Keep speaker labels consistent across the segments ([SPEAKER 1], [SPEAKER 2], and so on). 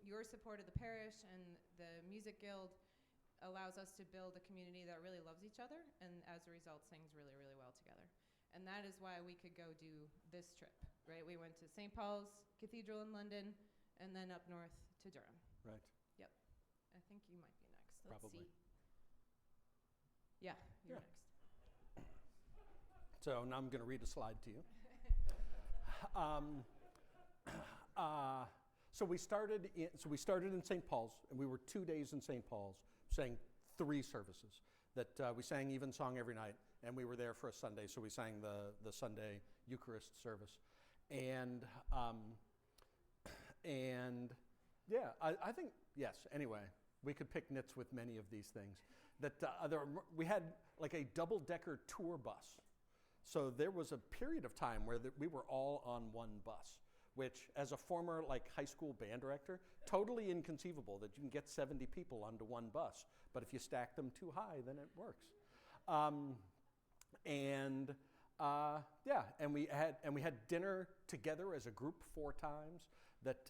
[SPEAKER 1] your support of the parish and the Music Guild allows us to build a community that really loves each other, and as a result sings really, really well together. And that is why we could go do this trip, right? We went to St. Paul's Cathedral in London, and then up north to Durham.
[SPEAKER 2] Right.
[SPEAKER 1] Yep. I think you might be next. Let's
[SPEAKER 2] Probably.
[SPEAKER 1] see. Yeah, you're
[SPEAKER 2] Yeah.
[SPEAKER 1] next.
[SPEAKER 2] So now I'm going to read a slide to you. So we started in St. Paul's, and we were 2 days in St. Paul's, sang 3 services. That we sang Evensong every night, and we were there for a Sunday, so we sang the Sunday Eucharist service, and yeah, I think yes. Anyway, we could pick nits with many of these things. That we had like a double-decker tour bus, so there was a period of time where we were all on one bus, which, as a former like high school band director, totally inconceivable that you can get 70 people onto one bus. But if you stack them too high, then it works. And we had dinner together as a group 4 times. That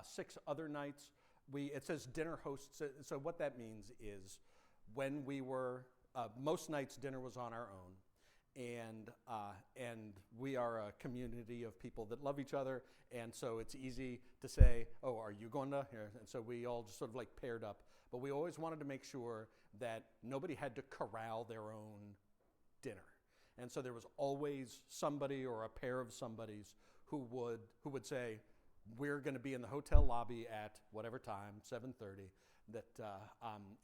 [SPEAKER 2] 6 other nights it says dinner hosts. So what that means is when we were most nights dinner was on our own. And we are a community of people that love each other, and so it's easy to say, oh, are you going to here? And so we all just sort of like paired up. But we always wanted to make sure that nobody had to corral their own dinner. And so there was always somebody or a pair of somebodies who would say, we're going to be in the hotel lobby at whatever time, 7:30,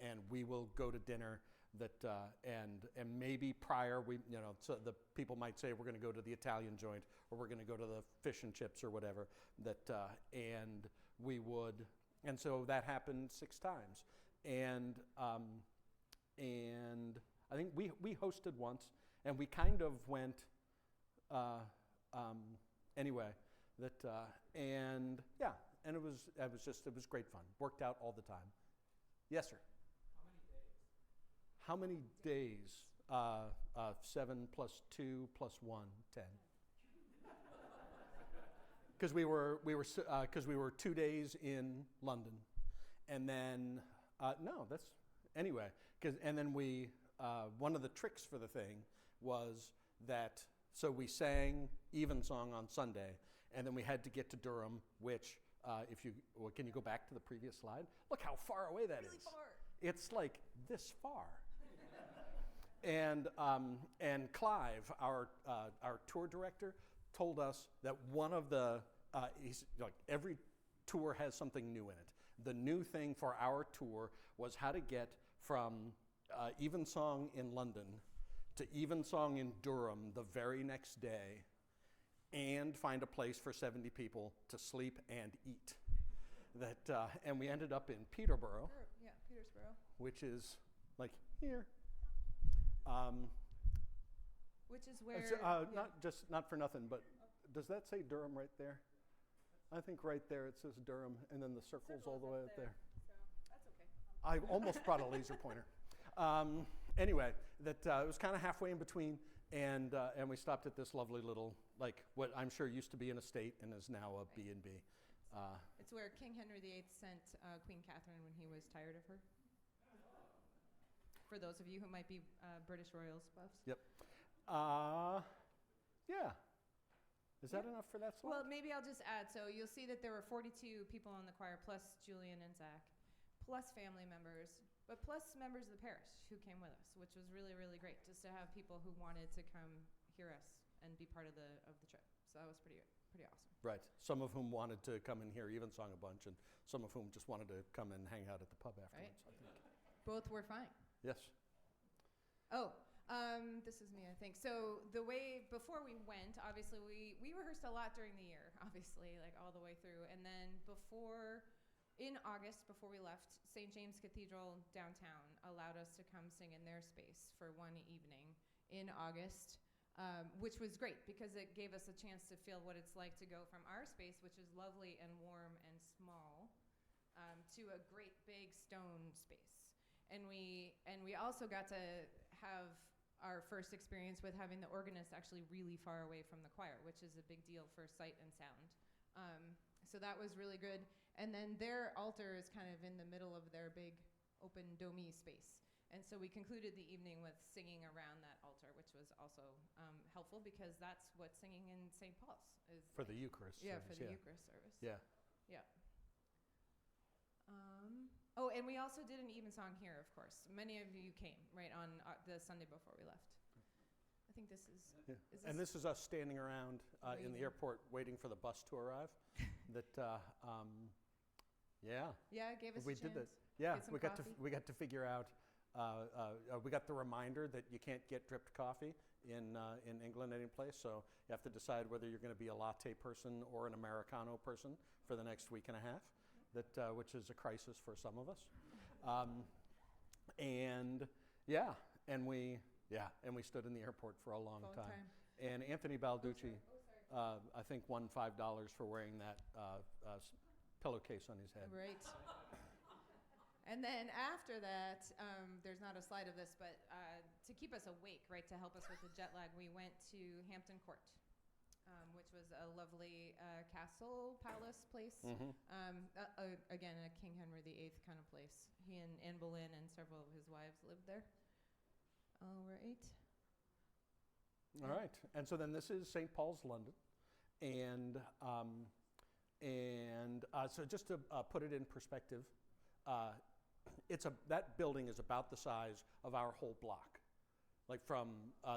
[SPEAKER 2] and we will go to dinner. And maybe prior, so the people might say we're going to go to the Italian joint, or we're going to go to the fish and chips or whatever. And we would, and so that happened 6 times. And I think we hosted once, and we kind of went anyway. And it was great fun. Worked out all the time. Yes, sir. How many days? 7 plus 2 plus 1, 10. Because we were 2 days in London, and then anyway. And then we one of the tricks for the thing was that so we sang Evensong on Sunday, and then we had to get to Durham, which can you go back to the previous slide? Look how far away that
[SPEAKER 1] really
[SPEAKER 2] is.
[SPEAKER 1] Far.
[SPEAKER 2] It's like this far. And Clive, our tour director, told us that one of the he's like every tour has something new in it. The new thing for our tour was how to get from Evensong in London to Evensong in Durham the very next day, and find a place for 70 people to sleep and eat. And we ended up in Peterborough.
[SPEAKER 1] Yeah, Petersboro.
[SPEAKER 2] Which is like here.
[SPEAKER 1] Which is where
[SPEAKER 2] not for nothing, but does that say Durham right there? I think right there it says Durham, and then the circle's all the way up there.
[SPEAKER 1] So that's okay.
[SPEAKER 2] I almost brought a laser pointer. Anyway, it was kind of halfway in between, and we stopped at this lovely little, like what I'm sure used to be an estate and is now a B&B.
[SPEAKER 1] It's where King Henry VIII sent Queen Catherine when he was tired of her. For those of you who might be British Royals buffs.
[SPEAKER 2] Yep. Yeah. Is that enough for that slide?
[SPEAKER 1] Well, maybe I'll just add. So you'll see that there were 42 people in the choir, plus Julian and Zach, plus family members, but plus members of the parish who came with us, which was really, really great, just to have people who wanted to come hear us and be part of the trip. So that was pretty awesome.
[SPEAKER 2] Right. Some of whom wanted to come and hear Evensong a bunch, and some of whom just wanted to come and hang out at the pub afterwards,
[SPEAKER 1] Right.
[SPEAKER 2] I think.
[SPEAKER 1] Both were fine.
[SPEAKER 2] Yes.
[SPEAKER 1] Oh, this is me, I think. So the way, before we went, obviously we rehearsed a lot during the year, obviously, like all the way through. And then in August, before we left, St. James Cathedral downtown allowed us to come sing in their space for one evening in August, which was great because it gave us a chance to feel what it's like to go from our space, which is lovely and warm and small, to a great big stone space. And we also got to have our first experience with having the organist actually really far away from the choir, which is a big deal for sight and sound. So that was really good. And then their altar is kind of in the middle of their big open domey space. And so we concluded the evening with singing around that altar, which was also helpful because that's what singing in St. Paul's is.
[SPEAKER 2] For the Eucharist service.
[SPEAKER 1] For the Eucharist service.
[SPEAKER 2] Yeah.
[SPEAKER 1] Yeah. Oh, and we also did an evensong here, of course. Many of you came, right, on the Sunday before we left. I think this is...
[SPEAKER 2] Yeah. And this is us standing around in the airport waiting for the bus to arrive. Yeah.
[SPEAKER 1] Yeah, it gave us
[SPEAKER 2] we
[SPEAKER 1] a chance.
[SPEAKER 2] did that. Yeah,
[SPEAKER 1] Get some
[SPEAKER 2] we got to figure out. We got the reminder that you can't get dripped coffee in England any place, so you have to decide whether you're going to be a latte person or an Americano person for the next week and a half. Which is a crisis for some of us, and we stood in the airport for a long time. And Anthony Balducci, I think, won $5 for wearing that pillowcase on his head.
[SPEAKER 1] Right. And then after that, there's not a slide of this, but to keep us awake, right, to help us with the jet lag, we went to Hampton Court, which was a lovely castle palace place.
[SPEAKER 2] Mm-hmm.
[SPEAKER 1] Again, a King Henry VIII kind of place. He and Anne Boleyn and several of his wives lived there. All right.
[SPEAKER 2] All right. And so then this is St. Paul's, London. And so just to put it in perspective, that building is about the size of our whole block, like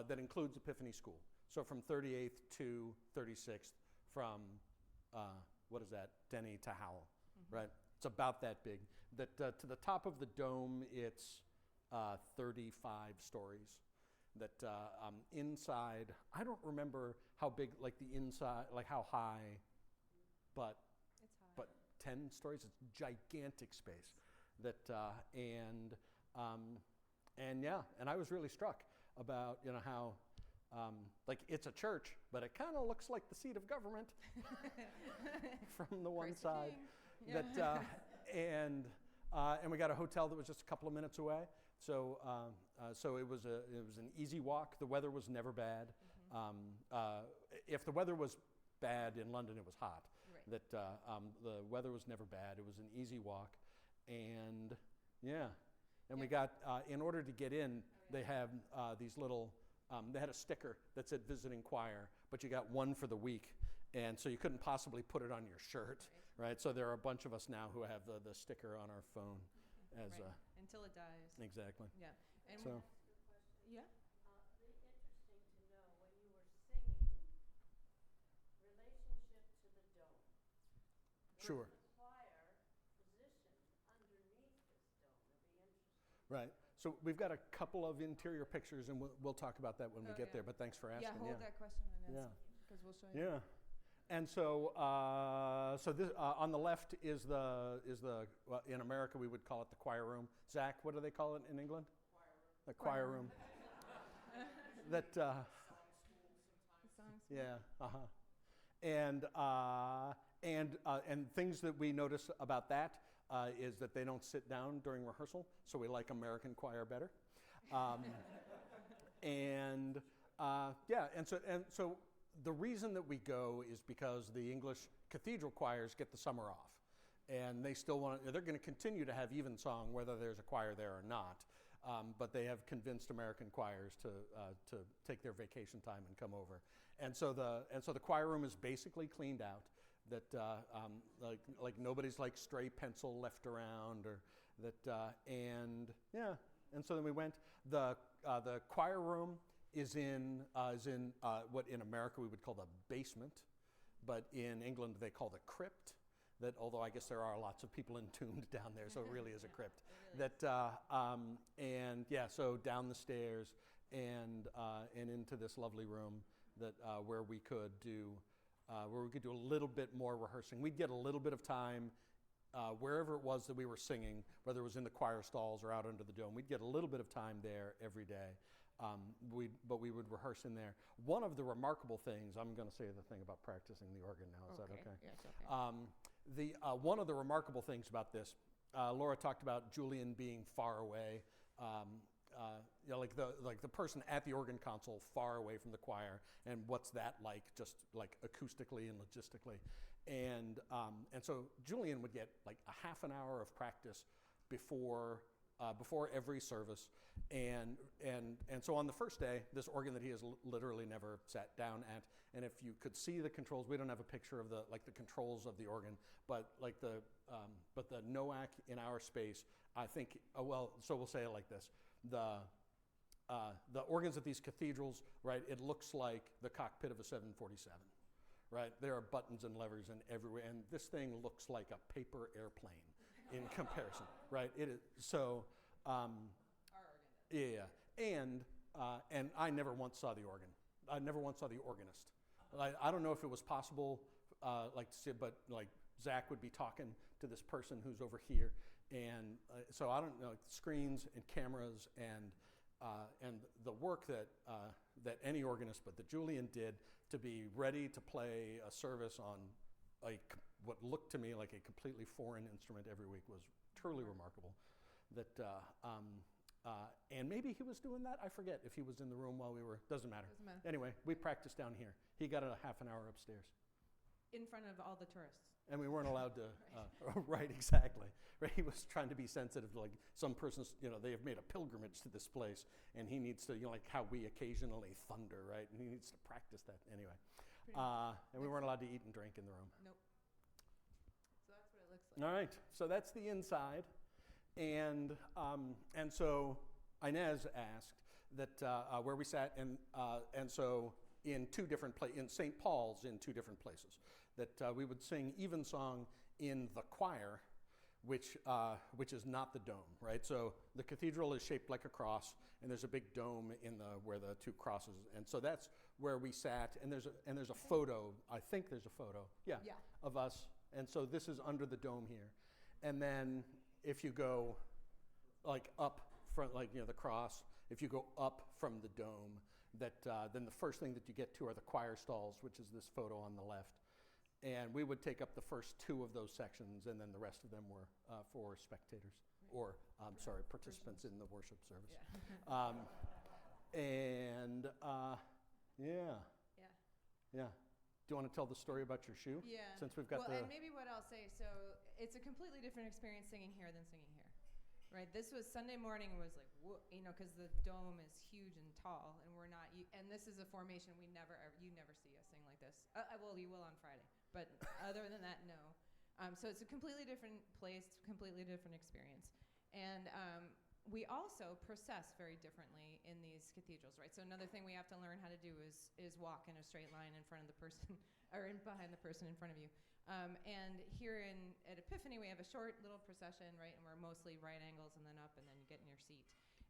[SPEAKER 2] that includes Epiphany School. So from 38th to 36th, from, what is that, Denny to Howell, right? It's about that big. To the top of the dome, it's 35 stories. Inside, I don't remember how big, like the inside, like how high, but
[SPEAKER 1] it's high.
[SPEAKER 2] But 10 stories, it's gigantic space. And I was really struck about, how, like it's a church, but it kind of looks like the seat of government from the one
[SPEAKER 1] Christ
[SPEAKER 2] side.
[SPEAKER 1] the King.
[SPEAKER 2] And we got a hotel that was just a couple of minutes away. So it was an easy walk. The weather was never bad. If the weather was bad in London, it was hot.
[SPEAKER 1] Right.
[SPEAKER 2] The weather was never bad. It was an easy walk, and we got in order to get in, they have these little. They had a sticker that said visiting choir, but you got one for the week, and so you couldn't possibly put it on your shirt, right? So there are a bunch of us now who have the sticker on our phone, as
[SPEAKER 1] until it dies.
[SPEAKER 2] Exactly.
[SPEAKER 1] Yeah. And
[SPEAKER 2] so.
[SPEAKER 1] Yeah.
[SPEAKER 3] Be interesting to know when you were singing, relationship to the dome.
[SPEAKER 2] Sure.
[SPEAKER 3] The choir positioned underneath this dome. It'll be interesting.
[SPEAKER 2] Right. So we've got a couple of interior pictures, and we'll talk about that when we get there. But thanks for asking.
[SPEAKER 1] Yeah, hold that question on
[SPEAKER 2] Yeah.
[SPEAKER 1] because we'll show you.
[SPEAKER 2] Yeah. And so this on the left is the well, in America we would call it the choir room. Zach, what do they call it in England? The choir room. That.
[SPEAKER 1] The songs.
[SPEAKER 2] Yeah. And things that we notice about that is that they don't sit down during rehearsal, so we like American choir better. And so the reason that we go is because the English cathedral choirs get the summer off, and they still they're going to continue to have evensong whether there's a choir there or not. But they have convinced American choirs to take their vacation time and come over, and so the choir room is basically cleaned out. Like nobody's like stray pencil left around, or and so then we went. The choir room is in what in America we would call the basement, but in England they call the crypt. That although I guess there are lots of people entombed down there, so it really is a crypt. So down the stairs and into this lovely room where we could do a little bit more rehearsing. We'd get a little bit of time wherever it was that we were singing, whether it was in the choir stalls or out under the dome. We'd get a little bit of time there every day. But we would rehearse in there. One of the remarkable things, I'm going to say the thing about practicing the organ now. Is that okay?
[SPEAKER 1] Yes, okay.
[SPEAKER 2] One of the remarkable things about this, Laura talked about Julian being far away, like the person at the organ console far away from the choir, and what's that like, just like acoustically and logistically. And so Julian would get like a half an hour of practice before every service, and so on the first day, this organ that he has literally never sat down at, and if you could see the controls, we don't have a picture of the controls of the organ, but the NOAC in our space, I think, so we'll say it like this: the organs at these cathedrals, right? It looks like the cockpit of a 747. Right, there are buttons and levers and everywhere, and this thing looks like a paper airplane in comparison, right? It is so.
[SPEAKER 1] Our organ does.
[SPEAKER 2] Yeah, and I never once saw the organ. I never once saw the organist. I don't know if it was possible, like to see, but like Zach would be talking to this person who's over here, and so I don't know, screens and cameras and the work that any organist, but that Julian did to be ready to play a service on what looked to me like a completely foreign instrument every week was truly remarkable. And maybe he was doing that. I forget if he was in the room while we were. Doesn't matter. Anyway, we practiced down here. He got a half an hour upstairs.
[SPEAKER 1] In front of all the tourists.
[SPEAKER 2] And we weren't allowed to. Right, exactly. Right, he was trying to be sensitive to like some persons. They have made a pilgrimage to this place, and he needs to, like how we occasionally thunder, right? And he needs to practice that anyway. And we weren't allowed to eat and drink in the room.
[SPEAKER 1] Nope. So that's what it looks like.
[SPEAKER 2] All right, so that's the inside, and so Inez asked that where we sat, and so in two different in St. Paul's in two different places, that we would sing evensong in the choir, which is not the dome, right? So the cathedral is shaped like a cross, and there's a big dome where the two crosses, and so that's where we sat. And there's a photo. I think there's a photo, yeah, of us. And so this is under the dome here. And then if you go like up from the cross, if you go up from the dome, then the first thing that you get to are the choir stalls, which is this photo on the left. And we would take up the first two of those sections, and then the rest of them were for spectators, or participants in the worship service.
[SPEAKER 1] Yeah.
[SPEAKER 2] Yeah. Do you want to tell the story about your shoe?
[SPEAKER 1] Yeah.
[SPEAKER 2] Since we've got
[SPEAKER 1] and maybe what I'll say, so it's a completely different experience singing here than singing here, right? This was Sunday morning, and was like, because the dome is huge and tall, and we're not, and this is a formation you never see us sing like this. Well, you will on Friday, but other than that, no. So it's a completely different place, completely different experience. And we also process very differently in these cathedrals, right? So another thing we have to learn how to do is walk in a straight line in front of the person, or behind the person in front of you. And here at Epiphany, we have a short little procession, right? And we're mostly right angles and then up, and then you get in your seat.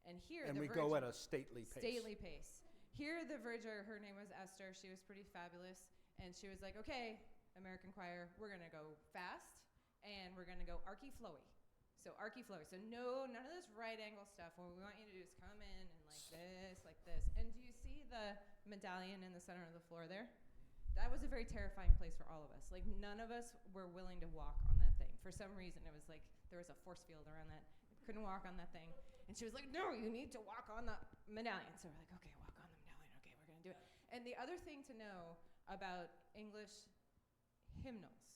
[SPEAKER 1] And here,
[SPEAKER 2] we go at a stately pace.
[SPEAKER 1] Stately pace. Here, the verger, her name was Esther. She was pretty fabulous, and she was like, "Okay, American choir, we're gonna go fast, and we're gonna go archy flowy." So archy flowy. So none of this right angle stuff. What we want you to do is come in and like this. And do you see the medallion in the center of the floor there? That was a very terrifying place for all of us. Like, none of us were willing to walk on that thing. For some reason, it was like there was a force field around that. Couldn't walk on that thing. And she was like, "No, you need to walk on the medallion." So we're like, "Okay, walk on the medallion. Okay, we're going to do it." And the other thing to know about English hymnals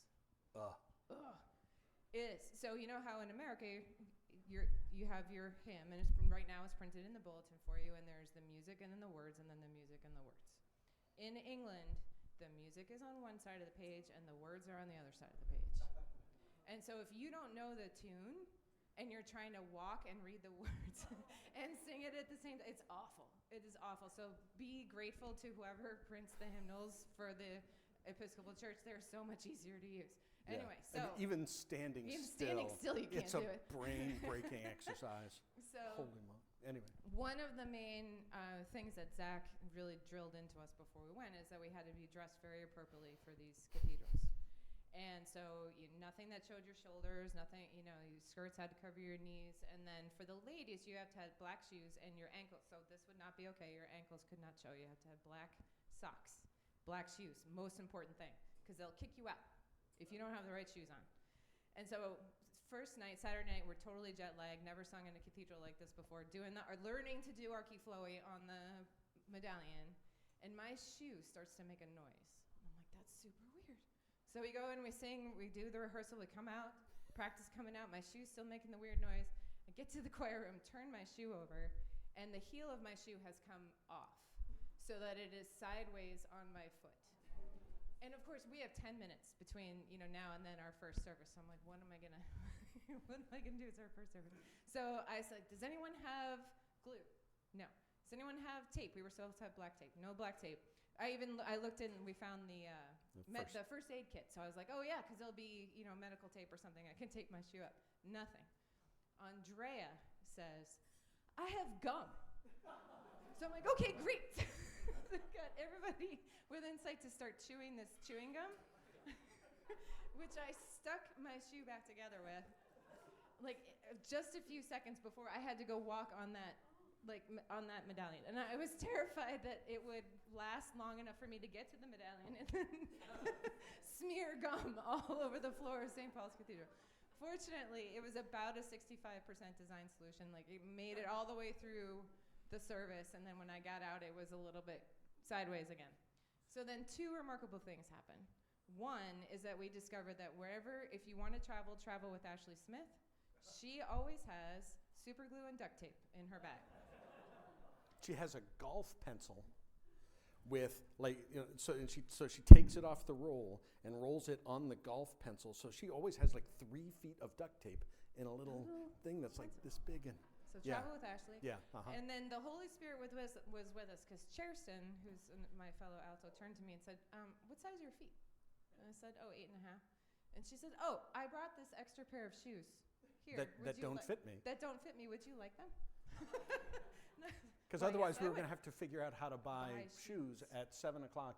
[SPEAKER 1] is, so you know how in America you have your hymn, and right now it's printed in the bulletin for you, and there's the music and then the words, and then the music and the words. In England, the music is on one side of the page and the words are on the other side of the page. And so if you don't know the tune and you're trying to walk and read the words and sing it at the same time, it's awful. It is awful. So be grateful to whoever prints the hymnals for the Episcopal Church. They're so much easier to use.
[SPEAKER 2] Yeah.
[SPEAKER 1] Anyway, so
[SPEAKER 2] and even standing still,
[SPEAKER 1] you can't
[SPEAKER 2] it's
[SPEAKER 1] do
[SPEAKER 2] a
[SPEAKER 1] it.
[SPEAKER 2] brain-breaking exercise.
[SPEAKER 1] So
[SPEAKER 2] holy moly. Anyway,
[SPEAKER 1] one of the main things that Zach really drilled into us before we went is that we had to be dressed very appropriately for these cathedrals. And so nothing that showed your shoulders, nothing, your skirts had to cover your knees. And then for the ladies, you have to have black shoes, and your ankles, so this would not be okay. Your ankles could not show. You have to have black socks, black shoes, most important thing, because they'll kick you out if you don't have the right shoes on. And so first night, Saturday night, we're totally jet lagged, never sung in a cathedral like this before, learning to do archy flowy on the medallion, and my shoe starts to make a noise. And I'm like, that's super weird. So we go and we sing, we do the rehearsal, we come out, practice coming out, my shoe's still making the weird noise. I get to the choir room, turn my shoe over, and the heel of my shoe has come off so that it is sideways on my foot. And of course, we have 10 minutes between, now and then our first service. So I'm like, what am I gonna do? It's our first service. So I said, does anyone have glue? No. Does anyone have tape? We were supposed to have black tape. No black tape. I looked in and we found the first aid kit. So I was like, oh yeah, because there'll be, medical tape or something. I can tape my shoe up. Nothing. Andrea says, I have gum. So I'm like, okay, great. Got everybody within sight to start chewing this chewing gum, which I stuck my shoe back together with, just a few seconds before I had to go walk on that medallion. And I was terrified that it would last long enough for me to get to the medallion and then smear gum all over the floor of St. Paul's Cathedral. Fortunately, it was about a 65% design solution. It made it all the way through the service, and then when I got out, it was a little bit sideways again. So then 2 remarkable things happened. One is that we discovered that if you want to travel with Ashley Smith, she always has super glue and duct tape in her bag.
[SPEAKER 2] She has a golf pencil with so she takes it off the roll and rolls it on the golf pencil. So she always has 3 feet of duct tape in a little thing that's this big. And
[SPEAKER 1] so travel with Ashley.
[SPEAKER 2] Yeah.
[SPEAKER 1] And then the Holy Spirit was with us because Cherson, who's my fellow alto, turned to me and said, what size are your feet? And I said, 8.5. And she said, I brought this extra pair of shoes here.
[SPEAKER 2] That don't fit me.
[SPEAKER 1] That don't fit me. Would you like them?
[SPEAKER 2] Because otherwise we were going to have to figure out how to buy shoes at 7 o'clock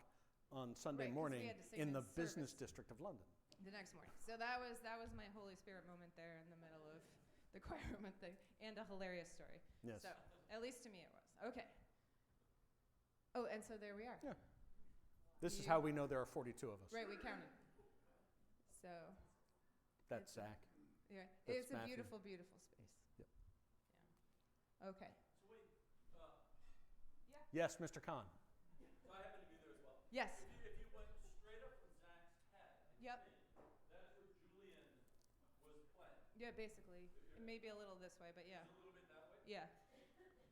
[SPEAKER 2] on Sunday morning in the business district of London.
[SPEAKER 1] The next morning. So that was my Holy Spirit moment there in the middle of the choir moment thing, and a hilarious story.
[SPEAKER 2] Yes.
[SPEAKER 1] So at least to me it was. Okay. Oh, and so there we are.
[SPEAKER 2] Yeah. This is how we know there are 42 of us.
[SPEAKER 1] Right, we counted. So.
[SPEAKER 2] That's Zach.
[SPEAKER 1] Yeah.
[SPEAKER 2] That's
[SPEAKER 1] It's a
[SPEAKER 2] Matthew.
[SPEAKER 1] beautiful, beautiful space.
[SPEAKER 2] Yep.
[SPEAKER 1] Yeah. Okay.
[SPEAKER 4] So wait,
[SPEAKER 2] Yes, Mr. Khan.
[SPEAKER 4] so I happen to be there as well.
[SPEAKER 1] Yes.
[SPEAKER 4] If you went straight up from Zach's head,
[SPEAKER 1] Yep.
[SPEAKER 4] that's where Julian was playing.
[SPEAKER 1] Yeah, basically. Maybe a little this way, but yeah.
[SPEAKER 4] A little bit that way.
[SPEAKER 1] Yeah.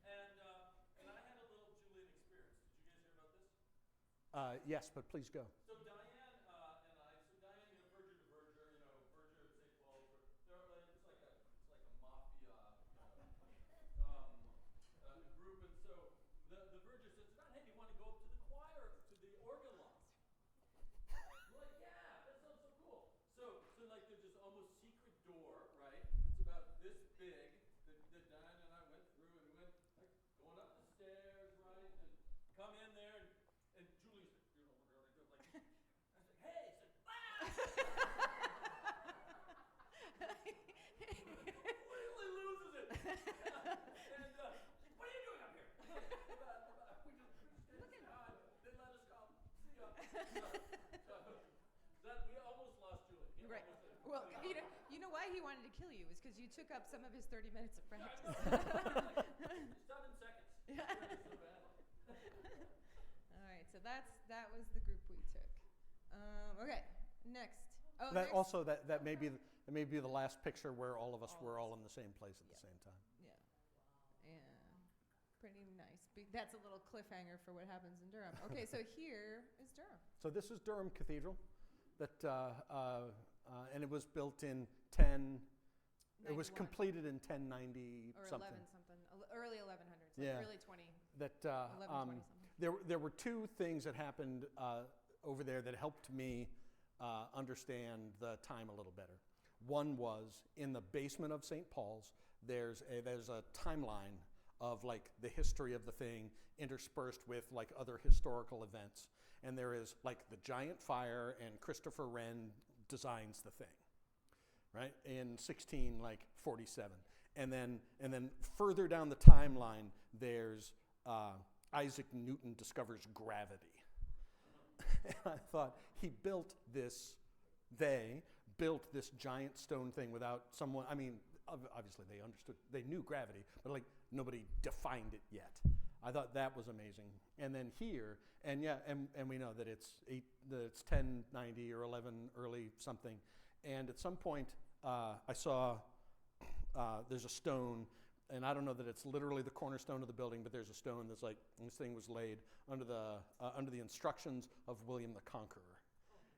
[SPEAKER 4] And I had a little Julian experience. Did you guys hear about this?
[SPEAKER 2] Yes, but please go.
[SPEAKER 4] So Diane and I, Diane, Verger de Verger, Verger of St. Paul's, it's like a mafia group, and so the Verger says, Don, hey, do you want to go up to the choir, to the organ loft? We're like, yeah, that sounds so cool. So there's this almost secret door, right? It's about this big that Diane and I went through, and we went going up the stairs, right, and come in there, and Julie's I said, hey, I said, completely loses it. And what are you doing up here? We just didn't let us come. So we almost lost Julie. He
[SPEAKER 1] Right.
[SPEAKER 4] almost did.
[SPEAKER 1] Well, you know why he wanted to kill you is because you took up some of his 30 minutes of practice.
[SPEAKER 4] 7 seconds.
[SPEAKER 1] Yeah.
[SPEAKER 4] It was so bad.
[SPEAKER 1] All right, so that was the group we took. Okay, next. Oh,
[SPEAKER 2] That
[SPEAKER 1] next.
[SPEAKER 2] also that may be the last picture where all of us were all in the same place at the same time.
[SPEAKER 1] Yeah, pretty nice. That's a little cliffhanger for what happens in Durham. Okay, so here is Durham.
[SPEAKER 2] So this is Durham Cathedral, and it was built in 10. It was
[SPEAKER 1] 91.
[SPEAKER 2] completed in 1090
[SPEAKER 1] Or
[SPEAKER 2] something.
[SPEAKER 1] 11 something, early 1100s,
[SPEAKER 2] Yeah.
[SPEAKER 1] early 20,
[SPEAKER 2] That
[SPEAKER 1] 1120 something.
[SPEAKER 2] there were 2 things that happened over there that helped me understand the time a little better. One was in the basement of St. Paul's. There's a timeline of the history of the thing interspersed with other historical events, and there is the giant fire, and Christopher Wren designs the thing, right, in 1647, and then further down the timeline there's Isaac Newton discovers gravity. And I thought they built this giant stone thing without someone. I mean, obviously they knew gravity, but nobody defined it yet. I thought that was amazing. And then here, and yeah, and we know that it's 1090 or 11 early something. And at some point, I saw there's a stone, and I don't know that it's literally the cornerstone of the building, but there's a stone that's like, this thing was laid under the instructions of William the Conqueror.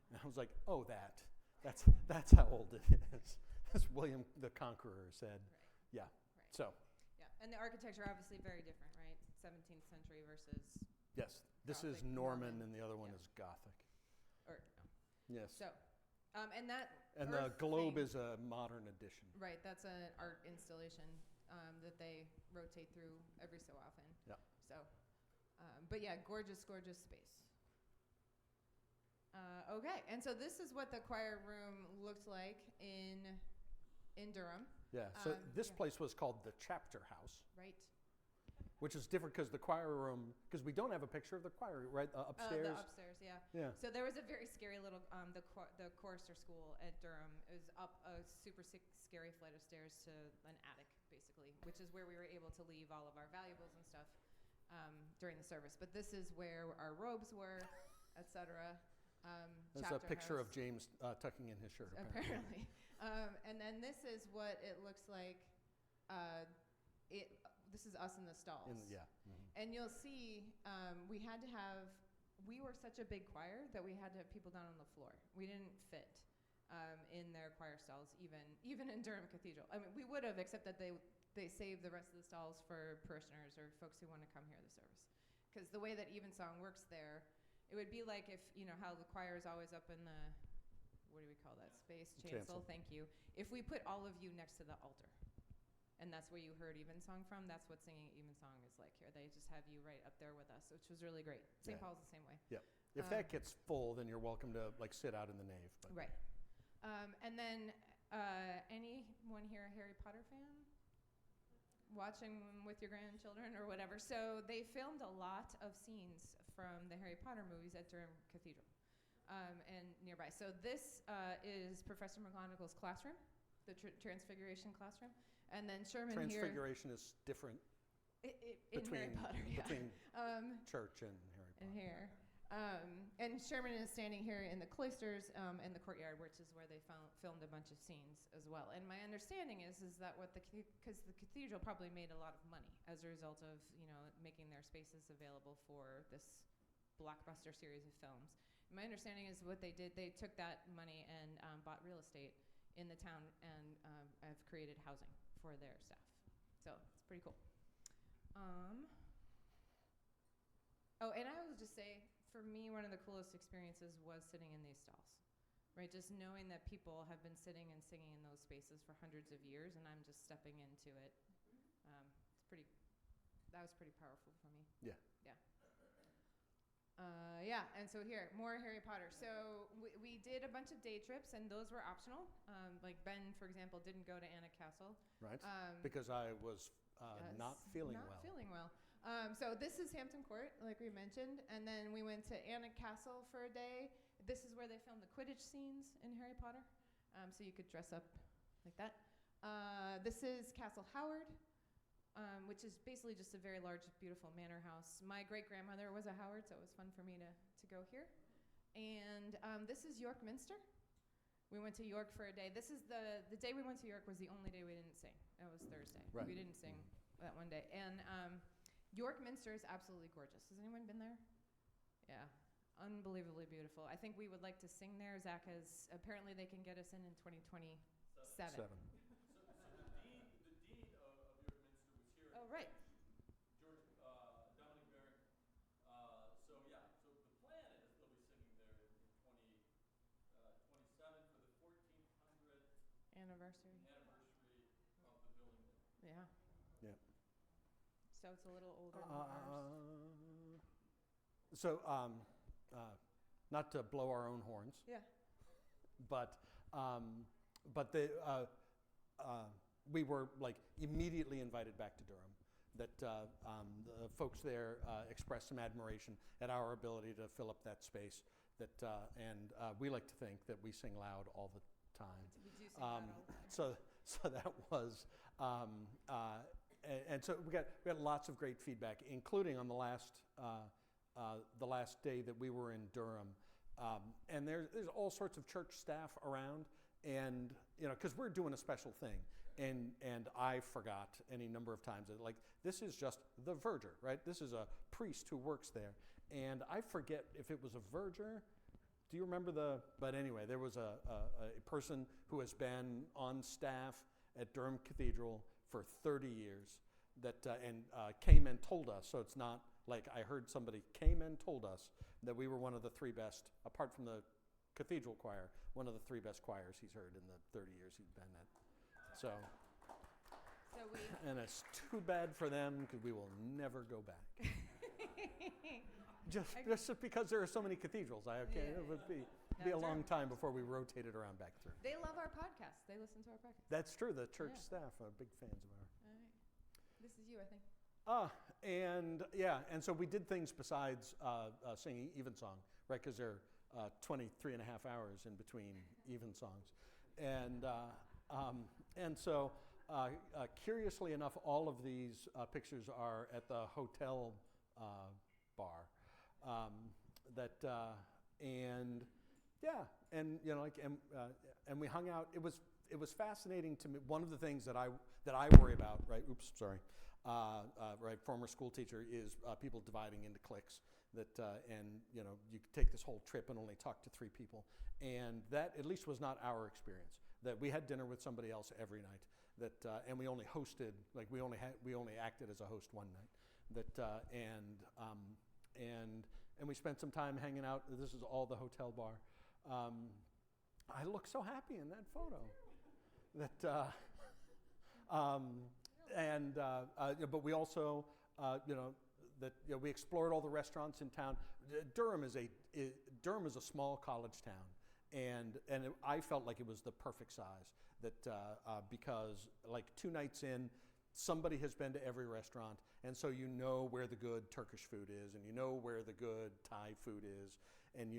[SPEAKER 2] And I was like, oh, that's how old it is. As William the Conqueror said.
[SPEAKER 1] Right.
[SPEAKER 2] Yeah.
[SPEAKER 1] Right.
[SPEAKER 2] So,
[SPEAKER 1] Yeah, and the architecture obviously very different, right? 17th century versus,
[SPEAKER 2] yes, this is
[SPEAKER 1] Gothic,
[SPEAKER 2] Norman,
[SPEAKER 1] Norman.
[SPEAKER 2] and the other one
[SPEAKER 1] Yeah.
[SPEAKER 2] is Gothic.
[SPEAKER 1] or no.
[SPEAKER 2] Yes.
[SPEAKER 1] So, and that
[SPEAKER 2] And the
[SPEAKER 1] earth
[SPEAKER 2] globe
[SPEAKER 1] thing-
[SPEAKER 2] is a modern addition.
[SPEAKER 1] right. That's an art installation that they rotate through every so often.
[SPEAKER 2] Yeah.
[SPEAKER 1] So, but yeah, gorgeous, gorgeous space. Okay, and so this is what the choir room looked like in Durham,
[SPEAKER 2] Yeah. So this
[SPEAKER 1] yeah.
[SPEAKER 2] place was called the Chapter House,
[SPEAKER 1] right?
[SPEAKER 2] which is different because the choir room, because we don't have a picture of the choir, right? Upstairs.
[SPEAKER 1] The upstairs, yeah.
[SPEAKER 2] Yeah.
[SPEAKER 1] So there was a very scary little the chorister school at Durham. It was up a super scary flight of stairs to an attic, basically, which is where we were able to leave all of our valuables and stuff during the service. But this is where our robes were, etc.
[SPEAKER 2] There's a picture of James tucking in his shirt, apparently.
[SPEAKER 1] And then this is what it looks like. This is us in the stalls.
[SPEAKER 2] Yeah. Mhm.
[SPEAKER 1] And you'll see, we were such a big choir that we had to have people down on the floor. We didn't fit in their choir stalls, even in Durham Cathedral. I mean, we would have, except that they saved the rest of the stalls for parishioners or folks who want to come hear the service. Because the way that Evensong works there, it would be like if, you know, how the choir is always up in the, what do we call that space? Chancel, thank you. If we put all of you next to the altar, and that's where you heard Evensong from, that's what singing Evensong is like here. They just have you right up there with us, which was really great. St.
[SPEAKER 2] Yeah.
[SPEAKER 1] Paul's the same way.
[SPEAKER 2] Yeah. If that gets full, then you're welcome to like sit out in the nave. But.
[SPEAKER 1] Right. And then anyone here a Harry Potter fan? Watching with your grandchildren or whatever. So they filmed a lot of scenes from the Harry Potter movies at Durham Cathedral and nearby. So this is Professor McGonagall's classroom, the Transfiguration classroom. And then Sherman
[SPEAKER 2] Transfiguration is different
[SPEAKER 1] in
[SPEAKER 2] between,
[SPEAKER 1] Harry Potter, yeah.
[SPEAKER 2] between church and Harry Potter.
[SPEAKER 1] And here. And Sherman is standing here in the cloisters in the courtyard, which is where they filmed a bunch of scenes as well. And my understanding is that because the cathedral probably made a lot of money as a result of, you know, making their spaces available for this blockbuster series of films. My understanding is what they did, they took that money and bought real estate in the town and have created housing for their staff. So it's pretty cool. Oh, and I will just say, for me, one of the coolest experiences was sitting in these stalls, right? Just knowing that people have been sitting and singing in those spaces for hundreds of years, and I'm just stepping into it. That was pretty powerful for me.
[SPEAKER 2] Yeah.
[SPEAKER 1] Yeah. Yeah, and so here, more Harry Potter. So we did a bunch of day trips, and those were optional. Like Ben, for example, didn't go to Anna Castle.
[SPEAKER 2] Right. Because I was not feeling well.
[SPEAKER 1] Not feeling well. So this is Hampton Court, like we mentioned, and then we went to Anna Castle for a day. This is where they filmed the Quidditch scenes in Harry Potter, so you could dress up like that. This is Castle Howard, which is basically just a very large, beautiful manor house. My great-grandmother was a Howard, so it was fun for me to go here. And this is York Minster. We went to York for a day. This is the day we went to York was the only day we didn't sing. It was Thursday.
[SPEAKER 2] Right.
[SPEAKER 1] We didn't sing that one day. And York Minster is absolutely gorgeous. Has anyone been there? Yeah, unbelievably beautiful. I think we would like to sing there. Zach has, apparently they can get us in 2027.
[SPEAKER 2] Seven.
[SPEAKER 4] So the dean of York Minster was here.
[SPEAKER 1] Oh, right.
[SPEAKER 4] George Dominic Barron. So yeah, so the plan is they'll be singing there in 2027 for the 1400th
[SPEAKER 1] Anniversary.
[SPEAKER 4] anniversary of the building there.
[SPEAKER 1] Yeah.
[SPEAKER 2] Yeah.
[SPEAKER 1] So it's a little older than ours.
[SPEAKER 2] So, not to blow our own horns,
[SPEAKER 1] Yeah.
[SPEAKER 2] but we were like immediately invited back to Durham. That the folks there expressed some admiration at our ability to fill up that space. And we like to think that we sing loud all the time.
[SPEAKER 1] We do sing that all the time.
[SPEAKER 2] So that was and so we got lots of great feedback, including on the last day that we were in Durham. And there's all sorts of church staff around, and because we're doing a special thing, and I forgot any number of times that, like, this is just the verger, right? This is a priest who works there, and I forget if it was a verger. Do you remember but anyway, there was a person who has been on staff at Durham Cathedral for 30 years that came and told us. So it's not like I heard somebody came and told us that we were one of the 3 best, apart from the cathedral choir, one of the 3 best choirs he's heard in the 30 years he's been at. So and it's too bad for them because we will never go back. Just because there are so many cathedrals, it would be a long time before we rotated around back through.
[SPEAKER 1] They love our podcast. They listen to our podcast.
[SPEAKER 2] That's true. The church staff are big fans of ours.
[SPEAKER 1] All right. This is you, I think.
[SPEAKER 2] And so we did things besides singing evensong, right? Because there are 23 and a half hours in between evensongs. And so curiously enough, all of these pictures are at the hotel bar. And we hung out. It was fascinating to me. One of the things that I worry about, right? Oops, sorry. Right, former school teacher, is people dividing into cliques. You take this whole trip and only talk to 3 people, and that at least was not our experience. That we had dinner with somebody else every night. And we only hosted, like we only acted as a host one night. And we spent some time hanging out. This is all the hotel bar. I look so happy in that photo. But we also, we explored all the restaurants in town. Durham is a small college town, and I felt like it was the perfect size. Because like 2 nights in, somebody has been to every restaurant, and so you know where the good Turkish food is, and you know where the good Thai food is, and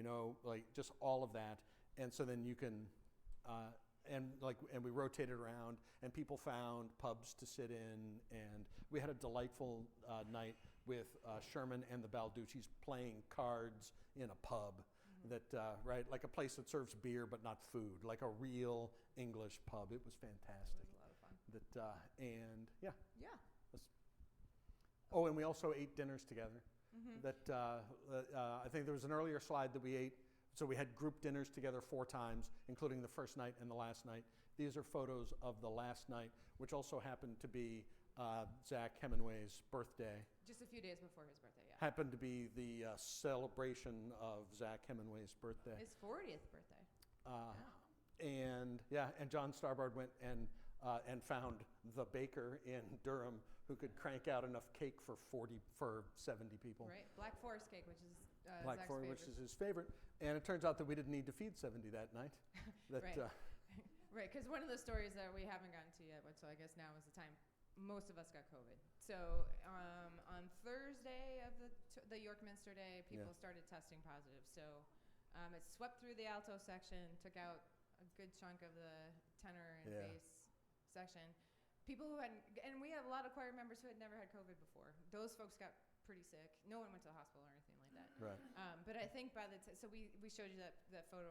[SPEAKER 2] like just all of that. And so then you can, and we rotated around, and people found pubs to sit in, and we had a delightful night with Sherman and the Balducci's playing cards in a pub. Right, like a place that serves beer but not food, like a real English pub. It was fantastic.
[SPEAKER 1] It was a lot of fun.
[SPEAKER 2] Oh, and we also ate dinners together.
[SPEAKER 1] Mm-hmm.
[SPEAKER 2] I think there was an earlier slide that we ate. So we had group dinners together 4 times, including the first night and the last night. These are photos of the last night, which also happened to be Zach Hemingway's birthday.
[SPEAKER 1] Just a few days before his birthday, yeah.
[SPEAKER 2] Happened to be the celebration of Zach Hemingway's birthday.
[SPEAKER 1] His 40th birthday.
[SPEAKER 2] And John Starbard went and found the baker in Durham who could crank out enough cake for 70 people.
[SPEAKER 1] Right, Black Forest cake, which is
[SPEAKER 2] Black
[SPEAKER 1] Zach's
[SPEAKER 2] Forest,
[SPEAKER 1] favorite.
[SPEAKER 2] which is his favorite. And it turns out that we didn't need to feed 70 that night.
[SPEAKER 1] Right, because one of the stories that we haven't gotten to yet, so I guess now is the time, most of us got COVID. So on Thursday of the York Minster Day, people started testing positive. So it swept through the alto section, took out a good chunk of the tenor and bass section. People who hadn't, and we have a lot of choir members who had never had COVID before. Those folks got pretty sick. No one went to the hospital or anything like that.
[SPEAKER 2] Right.
[SPEAKER 1] But I think by the so we showed you that photo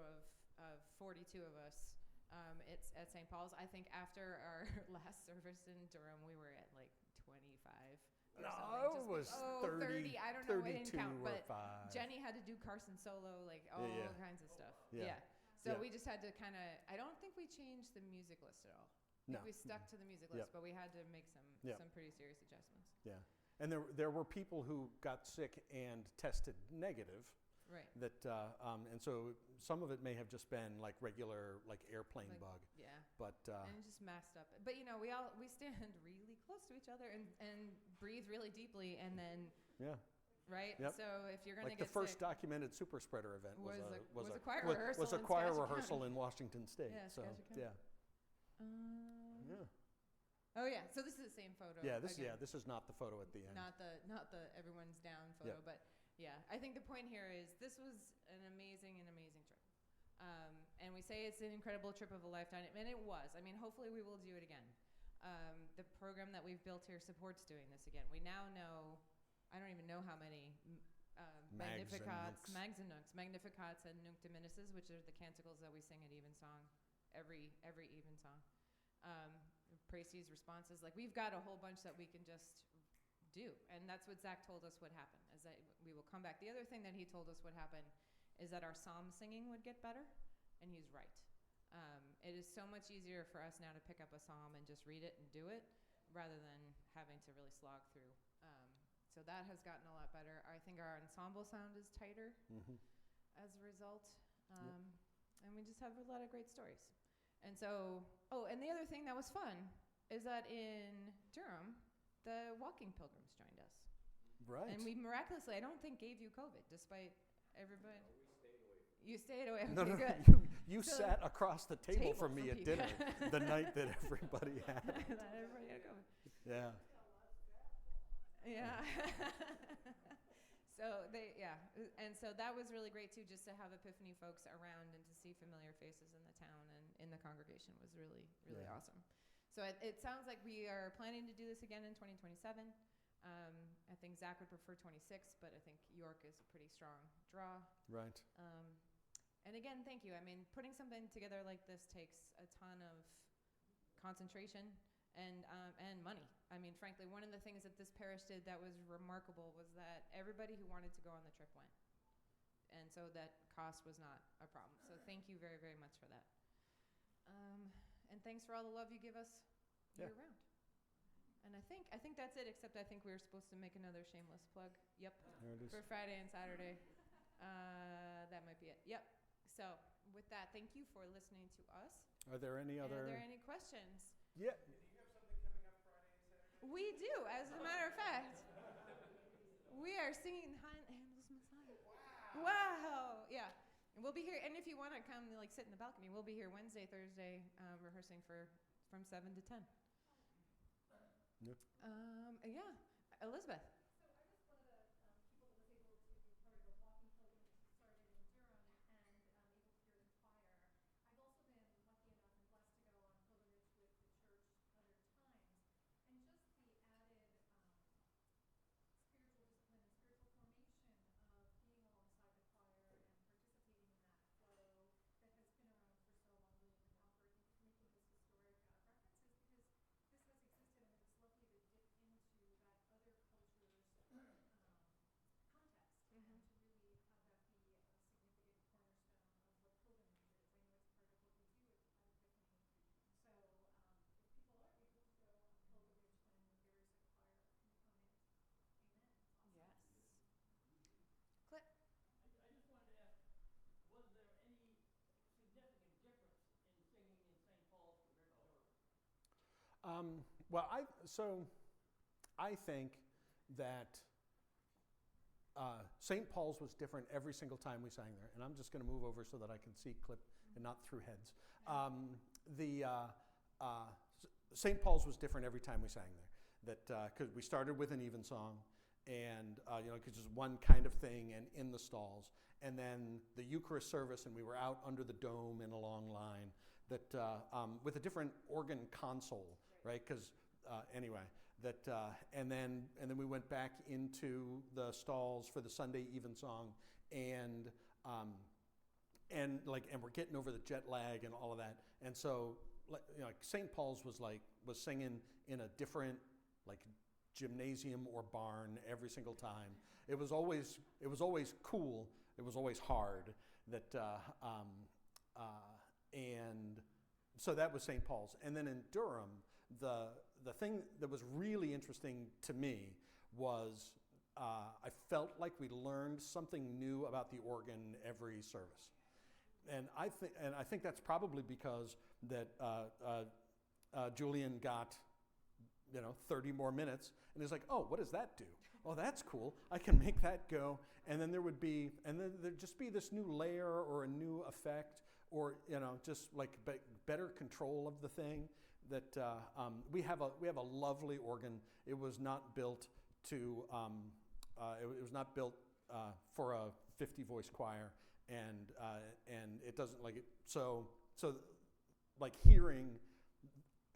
[SPEAKER 1] of 42 of us. It's at St. Paul's. I think after our last service in Durham, we were at like 25. Or
[SPEAKER 2] No, it was 30.
[SPEAKER 1] I don't know. I didn't
[SPEAKER 2] 32
[SPEAKER 1] count.
[SPEAKER 2] or
[SPEAKER 1] But
[SPEAKER 2] 5.
[SPEAKER 1] Jenny had to do Carson solo, like all kinds of stuff.
[SPEAKER 2] Yeah.
[SPEAKER 1] So
[SPEAKER 2] Yeah.
[SPEAKER 1] we just had to kind of. I don't think we changed the music list at all. I think we stuck to the music list, but we had to make some pretty serious adjustments.
[SPEAKER 2] Yeah. And there were people who got sick and tested negative.
[SPEAKER 1] Right.
[SPEAKER 2] And so some of it may have just been like regular airplane bug.
[SPEAKER 1] Yeah.
[SPEAKER 2] But
[SPEAKER 1] and it just masked up. But we stand really close to each other and breathe really deeply, and then right.
[SPEAKER 2] Yep.
[SPEAKER 1] So if you're gonna
[SPEAKER 2] like
[SPEAKER 1] get
[SPEAKER 2] the first
[SPEAKER 1] sick,
[SPEAKER 2] documented super spreader event was
[SPEAKER 1] a choir rehearsal.
[SPEAKER 2] Was a
[SPEAKER 1] in
[SPEAKER 2] choir
[SPEAKER 1] Skagit
[SPEAKER 2] rehearsal
[SPEAKER 1] County.
[SPEAKER 2] in Washington State.
[SPEAKER 1] Yeah,
[SPEAKER 2] so
[SPEAKER 1] Skagit County.
[SPEAKER 2] yeah.
[SPEAKER 1] Oh yeah. So this is the same photo.
[SPEAKER 2] This is not the photo at the end.
[SPEAKER 1] Not the everyone's down photo, but yeah. I think the point here is this was an amazing trip. And we say it's an incredible trip of a lifetime, and it was. I mean, hopefully we will do it again. The program that we've built here supports doing this again. We now know, I don't even know how many Magnificats, Mags and Nooks, Magnificats and Nunc Diminuses, which are the canticles that we sing at Evensong, every Evensong. Précis responses, like we've got a whole bunch that we can just do, and that's what Zach told us would happen, is that we will come back. The other thing that he told us would happen is that our psalm singing would get better, and he's right. It is so much easier for us now to pick up a psalm and just read it and do it, rather than having to really slog through. So that has gotten a lot better. I think our ensemble sound is tighter as a result, and we just have a lot of great stories. And so, and the other thing that was fun is that in Durham, the walking pilgrims joined us.
[SPEAKER 2] Right.
[SPEAKER 1] And we miraculously, I don't think, gave you COVID, despite everybody. You stayed away. Okay,
[SPEAKER 2] No,
[SPEAKER 1] good.
[SPEAKER 2] you
[SPEAKER 1] So-
[SPEAKER 2] sat across the table from me at
[SPEAKER 1] people.
[SPEAKER 2] dinner the night that everybody had.
[SPEAKER 1] That everybody had COVID.
[SPEAKER 2] Yeah.
[SPEAKER 1] Yeah. And so that was really great too, just to have Epiphany folks around and to see familiar faces in the town and in the congregation was really, really
[SPEAKER 2] Yeah.
[SPEAKER 1] awesome. So it sounds like we are planning to do this again in 2027. I think Zach would prefer 26, but I think York is a pretty strong draw.
[SPEAKER 2] Right.
[SPEAKER 1] And again, thank you. I mean, putting something together like this takes a ton of concentration and money. I mean, frankly, one of the things that this parish did that was remarkable was that everybody who wanted to go on the trip went. And so that cost was not a problem. So thank you very, very much for that. And thanks for all the love you give us year round. And I think that's it, except I think we were supposed to make another shameless plug. Yep.
[SPEAKER 2] There it is.
[SPEAKER 1] For Friday and Saturday. That might be it. Yep. So with that, thank you for listening to us.
[SPEAKER 2] Are there any other?
[SPEAKER 1] Are there any questions?
[SPEAKER 2] Yeah.
[SPEAKER 1] We do, as a matter of fact. We are singing Handel's Messiah. Wow. Yeah. And we'll be here, and if you want to come, like, sit in the balcony, we'll be here Wednesday, Thursday, rehearsing from 7 to 10.
[SPEAKER 2] Yep.
[SPEAKER 1] Yeah. Elizabeth.
[SPEAKER 5] So I was one of the people that was able to be part of the walking pilgrimage that started in Durham and able to hear the choir. I've also been lucky enough and blessed to go on pilgrimage with the church other times. And just the added spiritual discipline and spiritual formation of being alongside the choir and participating in that flow that has been around for so long, William and Alfred, thank you for making those historic references, because this has existed, and it's lovely to dip into that other culture's context and to really have that be a significant cornerstone of what pilgrimage is. I know it's part of what we do at Epiphany. So if people are able to go on pilgrimage, then there is a choir component. Amen.
[SPEAKER 1] Yes. Clip.
[SPEAKER 4] I just wanted to ask, was there any significant difference in singing in St. Paul's compared to Durham?
[SPEAKER 2] Well, I think that St. Paul's was different every single time we sang there, and I'm just going to move over so that I can see Clip and not through heads. St. Paul's was different every time we sang there. That because we started with an evensong, and because just one kind of thing, and in the stalls, and then the Eucharist service, and we were out under the dome in a long line. That with a different organ console, right? Because anyway, and then we went back into the stalls for the Sunday evensong, and we're getting over the jet lag and all of that, and so like St. Paul's was singing in a different gymnasium or barn every single time. It was always cool. It was always hard. And so that was St. Paul's. And then in Durham, the thing that was really interesting to me was I felt like we learned something new about the organ every service. And I think that's probably because that Julian got 30 more minutes, and he's like, oh, what does that do? Oh, that's cool. I can make that go. And then there'd just be this new layer or a new effect, or just like better control of the thing. That we have a lovely organ. It was not built to it was not built for a 50-voice choir, and it doesn't like it. So like hearing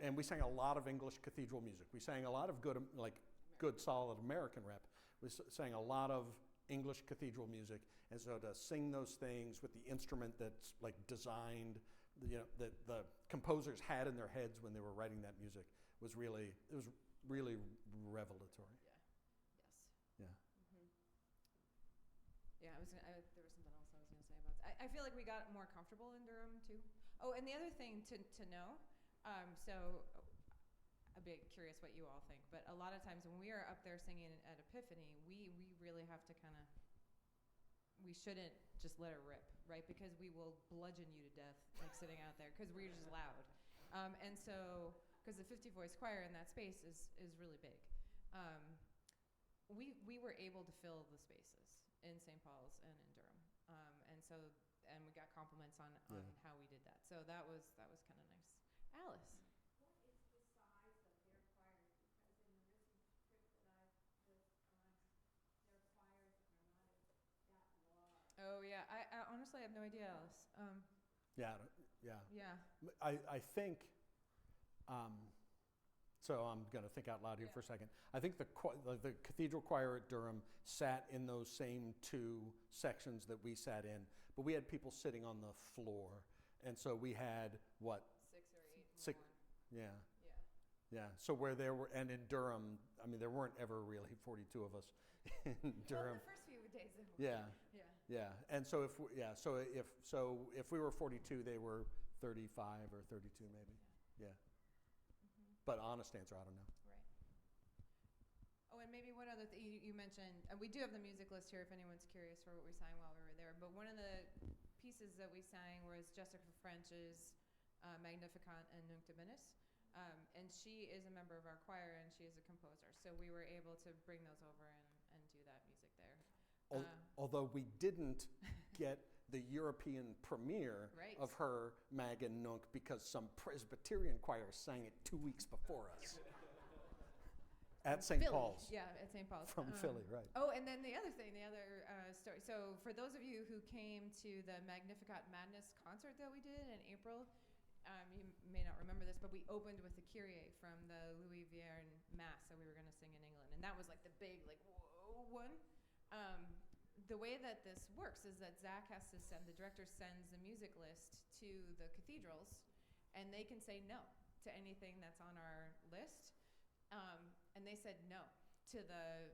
[SPEAKER 2] and we sang a lot of English cathedral music. We sang a lot of good, good solid American rap. We sang a lot of English cathedral music, and so to sing those things with the instrument that's like designed, that the composers had in their heads when they were writing that music was really revelatory.
[SPEAKER 1] Yes.
[SPEAKER 2] Yeah.
[SPEAKER 1] Yeah, there was something else I was going to say about. I feel like we got more comfortable in Durham too. Oh, and the other thing to know, so I'd be curious what you all think, but a lot of times when we are up there singing at Epiphany, we really have to we shouldn't just let it rip, right? Because we will bludgeon you to death, like sitting out there, because we're just loud. And so, because the 50-voice choir in that space is really big. We were able to fill the spaces in St. Paul's and in Durham, and we got compliments on how we did that. So that was kind of nice. Alice.
[SPEAKER 3] What is the size of their choirs? Because in the recent trip that I've just gone, their choirs are not that large.
[SPEAKER 1] Oh yeah, I honestly have no idea, Alice.
[SPEAKER 2] Yeah.
[SPEAKER 1] Yeah.
[SPEAKER 2] I think. So I'm going to think out loud here for a second. I think the cathedral choir at Durham sat in those same two sections that we sat in, but we had people sitting on the floor, and so we had what?
[SPEAKER 1] 6 or 8
[SPEAKER 2] Six-
[SPEAKER 1] more.
[SPEAKER 2] Yeah.
[SPEAKER 1] Yeah.
[SPEAKER 2] Yeah. So where there were, and in Durham, I mean, there weren't ever really 42 of us in Durham.
[SPEAKER 1] Well, the first few days.
[SPEAKER 2] Yeah.
[SPEAKER 1] Yeah.
[SPEAKER 2] Yeah. And so if we were 42, they were 35 or 32 maybe. Yeah. But honest answer, I don't know.
[SPEAKER 1] Right. Oh, and maybe one other thing you mentioned, and we do have the music list here if anyone's curious for what we sang while we were there, but one of the pieces that we sang was Jessica French's Magnificat and Nunc Dimittis. And she is a member of our choir, and she is a composer. So we were able to bring those over and do that music there.
[SPEAKER 2] Although we didn't get the European premiere
[SPEAKER 1] Right.
[SPEAKER 2] of her Mag and Nunc because some Presbyterian choir sang it 2 weeks before us. At St.
[SPEAKER 1] Philly.
[SPEAKER 2] Paul's.
[SPEAKER 1] Yeah, at St. Paul's.
[SPEAKER 2] From Philly, right.
[SPEAKER 1] Oh, and then the other thing, the other story. So for those of you who came to the Magnificat Madness concert that we did in April, you may not remember this, but we opened with the Kyrie from the Louis Vierne Mass that we were going to sing in England. And that was like the big, like, whoa one. The way that this works is that Zach has to the director sends the music list to the cathedrals, and they can say no to anything that's on our list. And they said no to the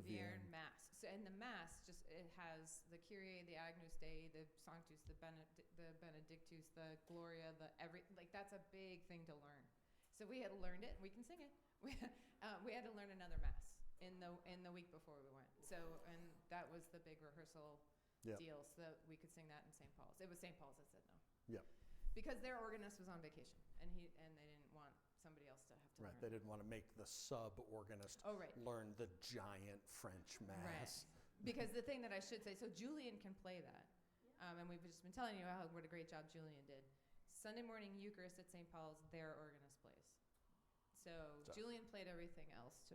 [SPEAKER 1] Vierne Mass. So, and the Mass it has the Kyrie, the Agnus Dei, the Sanctus, the Benedictus, the Gloria, that's a big thing to learn. So we had learned it, and we can sing it. We had to learn another Mass in the week before we went. So, and that was the big rehearsal deal, so that we could sing that in St. Paul's. It was St. Paul's that said no.
[SPEAKER 2] Yeah.
[SPEAKER 1] Because their organist was on vacation, and they didn't want somebody else to have to
[SPEAKER 2] Right.
[SPEAKER 1] learn.
[SPEAKER 2] They didn't want to make the sub-organist learn the giant French Mass.
[SPEAKER 1] Right. Because the thing that I should say, so Julian can play that. And we've just been telling you what a great job Julian did. Sunday morning Eucharist at St. Paul's, their organist plays. So Julian played everything else to